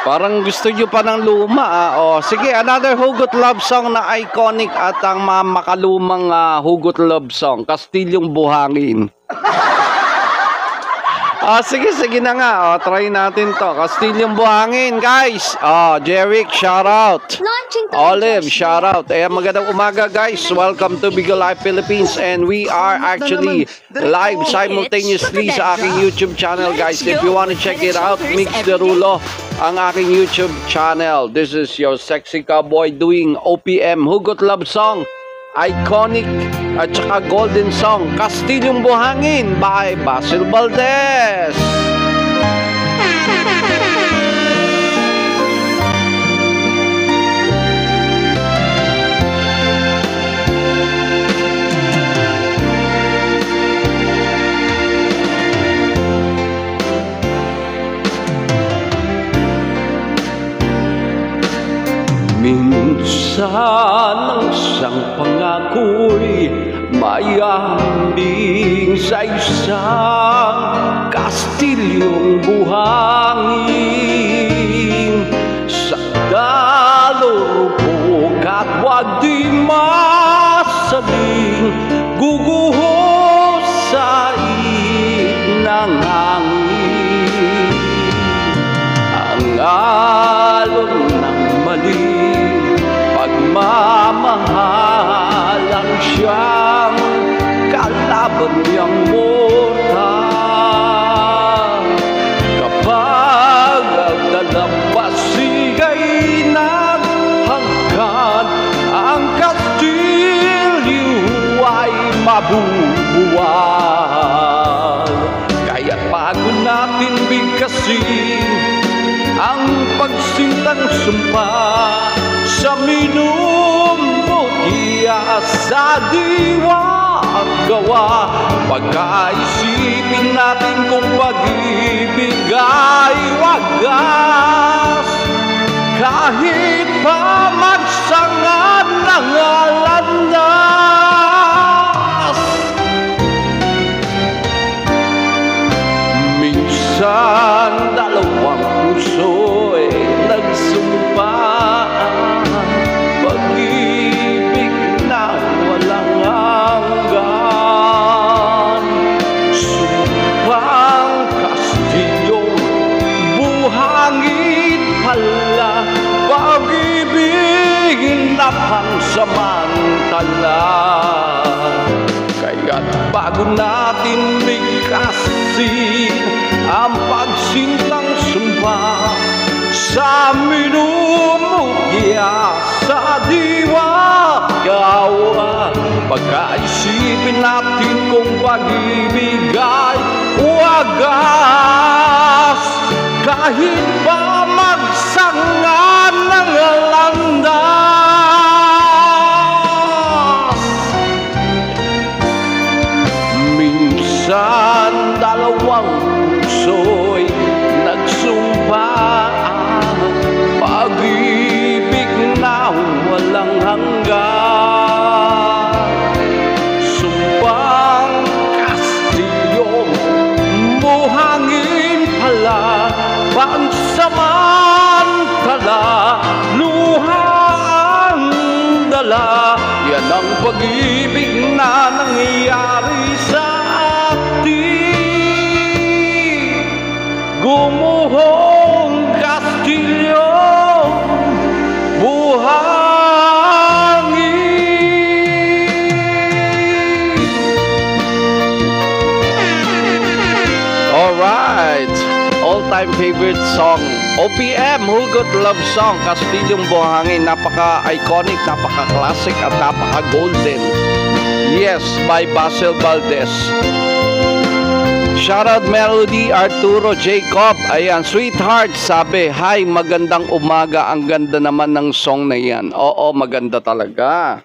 Parang gusto nyo pa ng luma, ah. O, sige, another hugot love song na iconic at ang mga makalumang hugot love song. Kastilyong Buhangin. Sige na nga. O, try natin to. Kastilyong Buhangin, guys. Jeric, shout out. Olive, shout out. Magandang umaga, guys. Welcome to Bigol Live Philippines. And we are actually live simultaneously sa aking YouTube channel, guys. If you want to check it out, Mix Derulo, ang aking YouTube channel. This is your sexy cowboy doing OPM, Hugot Love Song. Iconic at saka golden song, Kastilyong Buhangin by Basil Valdez. Minsan ang isang pangako'y mayambing sa isang kastilyong buhangin. Sa dalurupok at wag di masaling guguho sa ihip ng hangin. Ang alon ng mali pagmamahalang siyang kalaban niyang mortal. Kapag ang dalampasig ay naghanggan, ang kastilyo ay mabubuwal. Kaya't bago natin bigkasin ang pagsintang sumpa sa minumutya sa diwa at gawa, pagkaisipin natin kung pag-ibig ay wagas. Kahit pa magsangad ng landas, minsan dalawang puso ay nagsumpa. Pag-ibig na walang hanggan, sumpang kastilyong buhangin pala. Pag-ibig na pansamantala. Kaya't bago natin bigkasin ang pagsintang sumpa sa minumutya sa diwa gawa, pagkaisipin natin kung pag-ibig ay wagas. Kahit ba magsangan ng landas, minsan dalawang puso'y nagsumpaan. Pag-ibig na walang hanggan, sumpang kastilyong buhangin pala. Pansamantala, luha ang dala. Yan ang pag-ibig na nangyayari sa atin. Gumuhong kastilyong buhangin. Alright, all-time favorite song, OPM, Hugot Love Song, Kastilyong Buhangin. Napaka-iconic, napaka-classic at napaka-golden. Yes, by Basil Valdez. Shoutout Melody, Arturo, Jacob. Ayan, sweetheart, sabi, hi, magandang umaga. Ang ganda naman ng song na yan. Oo, maganda talaga.